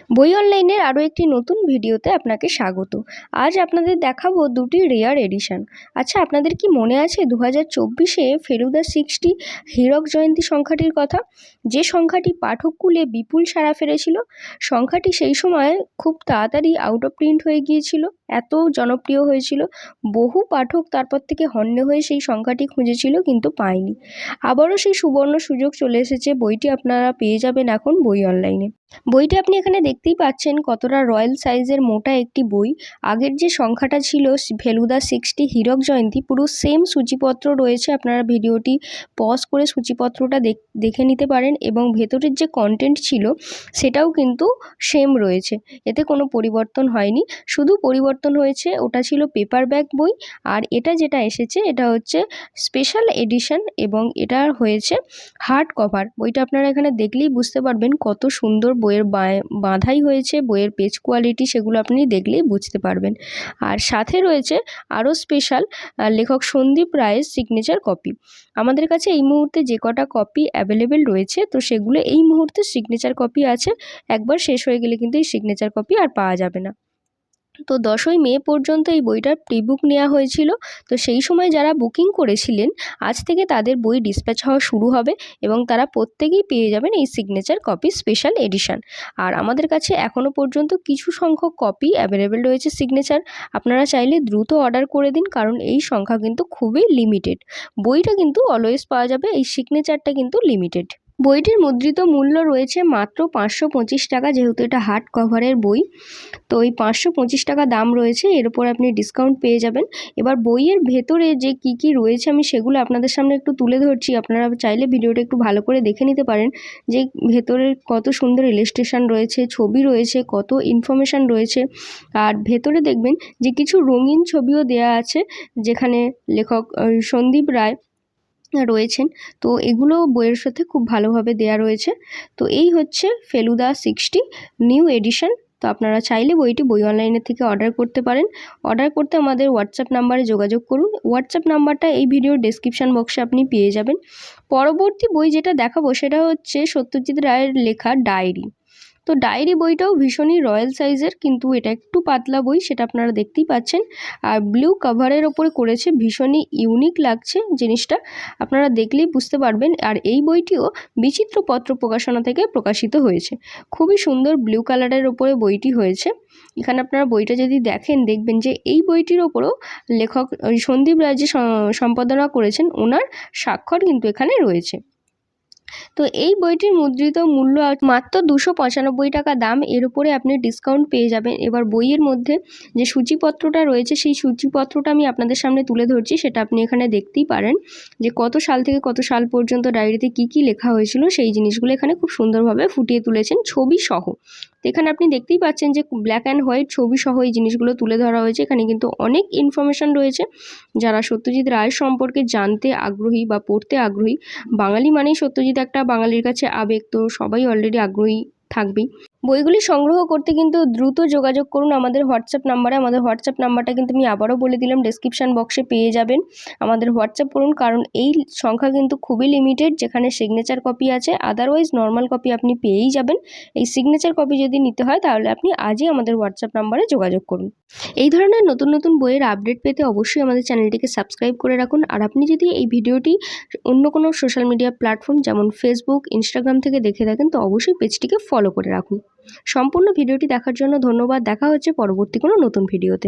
বই অনলাইনের আরও একটি নতুন ভিডিওতে আপনাকে স্বাগত। আজ আপনাদের দেখাবো দুটি রেয়ার এডিশন। আচ্ছা, আপনাদের কি মনে আছে 2024-এ ফেলুদা 60 হীরক জয়ন্তী সংখ্যাটির কথা, যে সংখ্যাটি পাঠককুলে বিপুল সাড়া ফেলেছিল? সংখ্যাটি সেই সময় খুব তাড়াতাড়ি আউট অফ প্রিন্ট হয়ে গিয়েছিল, এত জনপ্রিয় হয়েছিল। বহু পাঠক তারপর থেকে হন্যে হয়ে সেই সংখ্যাটি খুঁজেছিল, কিন্তু পায়নি। আবারও সেই সুবর্ণ সুযোগ চলে এসেছে। বইটি আপনারা পেয়ে যাবেন এখন বই অনলাইনে। বইটি আপনি এখানে দেখতেই পাচ্ছেন কতটা রয়্যাল সাইজের মোটা একটি বই। আগের যে সংখ্যাটা ছিল ফেলুদা 60 হীরক জয়ন্তী, পুরো সেম সূচিপত্র রয়েছে। আপনারা ভিডিওটি পজ করে সূচিপত্রটা দেখে নিতে পারেন, এবং ভেতরের যে কন্টেন্ট ছিল সেটাও কিন্তু সেম রয়েছে, এতে কোনো পরিবর্তন হয়নি। শুধু পরিবর্তন হয়েছে, ওটা ছিল পেপার ব্যাক বই, আর এটা যেটা এসেছে এটা হচ্ছে স্পেশাল এডিশন, এবং এটা হয়েছে হার্ড কভার। বইটা আপনারা এখানে দেখলেই বুঝতে পারবেন কত সুন্দর বইয়ের বাঁধাই হয়েছে, বইয়ের পেজ কোয়ালিটি সেগুলো আপনি দেখলেই বুঝতে পারবেন। আর সাথে রয়েছে আরও স্পেশাল লেখক সন্দীপ রায়ের সিগনেচার কপি। আমাদের কাছে এই মুহূর্তে যে কটা কপি অ্যাভেলেবেল রয়েছে, তো সেগুলো এই মুহূর্তে সিগনেচার কপি আছে। একবার শেষ হয়ে গেলে কিন্তু এই সিগনেচার কপি আর পাওয়া যাবে না। তো 10ই মে পর্যন্ত এই বইটার প্রিবুক নেওয়া হয়েছিল। তো সেই সময় যারা বুকিং করেছিলেন, আজ থেকে তাদের বই ডিসপ্যাচ হওয়া শুরু হবে, এবং তারা প্রত্যেকেই পেয়ে যাবেন এই সিগনেচার কপি স্পেশাল এডিশন। আর আমাদের কাছে এখনও পর্যন্ত কিছু সংখ্যক কপি অ্যাভেলেবেল রয়েছে সিগনেচার। আপনারা চাইলে দ্রুত অর্ডার করে দিন, কারণ এই সংখ্যা কিন্তু খুবই লিমিটেড। বইটা কিন্তু অলওয়েজ পাওয়া যাবে, এই সিগনেচারটা কিন্তু লিমিটেড। বইটির মুদ্রিত মূল্য রয়েছে মাত্র 525 টাকা, যেহেতু এটা হার্ড কভারের বই। তো এই 525 টাকা দাম রয়েছে, এর উপর আপনি ডিসকাউন্ট পেয়ে যাবেন। এবার বইয়ের ভেতরে যে কি রয়েছে আমি সেগুলো আপনাদের সামনে একটু তুলে ধরছি। আপনারা চাইলে ভিডিওটা একটু ভালো করে দেখে নিতে পারেন, যে ভেতরের কত সুন্দর ইলাস্ট্রেশন রয়েছে, ছবি রয়েছে, কত ইনফরমেশান রয়েছে। আর ভেতরে দেখবেন যে কিছু রঙিন ছবিও দেয়া আছে, যেখানে লেখক সন্দীপ রায় রয়েছেন। তো এগুলো বইয়ের সাথে খুব ভালোভাবে দেয়া রয়েছে। তো এই হচ্ছে ফেলুদা 60 নিউ এডিশন। তো আপনারা চাইলে বইটি বই অনলাইনের থেকে অর্ডার করতে পারেন। অর্ডার করতে আমাদের হোয়াটসঅ্যাপ নাম্বারে যোগাযোগ করুন। হোয়াটসঅ্যাপ নাম্বারটা এই ভিডিওর ডেসক্রিপশান বক্সে আপনি পেয়ে যাবেন। পরবর্তী বই যেটা দেখাবো সেটা হচ্ছে সত্যজিৎ রায়ের লেখা ডায়েরি। তো ডায়েরি বইটাও ভীষণই রয়্যাল সাইজের, কিন্তু এটা একটু পাতলা বই, সেটা আপনারা দেখতেই পাচ্ছেন। আর ব্লু কাভারের ওপরে করেছে, ভীষণই ইউনিক লাগছে জিনিসটা, আপনারা দেখলেই বুঝতে পারবেন। আর এই বইটিও বিচিত্র পত্র প্রকাশনা থেকে প্রকাশিত হয়েছে। খুবই সুন্দর ব্লু কালারের ওপরে বইটি হয়েছে। এখানে আপনারা বইটা যদি দেখবেন যে এই বইটির ওপরও লেখক সন্দীপ রায় যে সম্পাদনা করেছেন, ওনার স্বাক্ষর কিন্তু এখানে রয়েছে। তো এই বইটির মুদ্রিত মূল্য মাত্র 295 টাকা দাম, এর উপরে আপনি ডিসকাউন্ট পেয়ে যাবেন। এবার বইয়ের মধ্যে যে সূচিপত্রটা রয়েছে সেই সূচিপত্রটা আমি আপনাদের সামনে তুলে ধরছি, সেটা আপনি এখানে দেখতেই পারেন, যে কত সাল থেকে কত সাল পর্যন্ত ডায়েরিতে কি লেখা হয়েছিল সেই জিনিসগুলো এখানে খুব সুন্দরভাবে ফুটিয়ে তুলেছেন ছবি সহ। তো এখানে আপনি দেখতেই পাচ্ছেন যে ব্ল্যাক অ্যান্ড হোয়াইট ছবি সহ এই জিনিসগুলো তুলে ধরা হয়েছে। এখানে কিন্তু অনেক ইনফরমেশান রয়েছে। যারা সত্যজিৎ রায় সম্পর্কে জানতে আগ্রহী বা পড়তে আগ্রহী, বাঙালি মানেই সত্যজিৎ একটা বাঙালির কাছে আবেগ, তো সবাই অলরেডি আগ্রহী থাকবেই। বইগুলি সংগ্রহ করতে কিন্তু দ্রুত যোগাযোগ করুন আমাদের হোয়াটসঅ্যাপ নাম্বারে। আমাদের হোয়াটসঅ্যাপ নাম্বারটা কিন্তু আমি আবারও বলে দিলাম, ডেসক্রিপশান বক্সে পেয়ে যাবেন। আমাদের হোয়াটসঅ্যাপ করুন, কারণ এই সংখ্যা কিন্তু খুবই লিমিটেড, যেখানে সিগনেচার কপি আছে। আদারওয়াইজ নর্মাল কপি আপনি পেয়েই যাবেন। এই সিগনেচার কপি যদি নিতে হয় তাহলে আপনি আজই আমাদের হোয়াটসঅ্যাপ নাম্বারে যোগাযোগ করুন। এই ধরনের নতুন নতুন বইয়ের আপডেট পেতে অবশ্যই আমাদের চ্যানেলটিকে সাবস্ক্রাইব করে রাখুন। আর আপনি যদি এই ভিডিওটি অন্য কোনো সোশ্যাল মিডিয়া প্ল্যাটফর্ম যেমন ফেসবুক, ইনস্টাগ্রাম থেকে দেখে থাকেন, তো অবশ্যই পেজটিকে ফলো করে রাখুন। সম্পূর্ণ ভিডিওটি দেখার জন্য ধন্যবাদ। দেখা হচ্ছে পরবর্তী কোনো নতুন ভিডিওতে।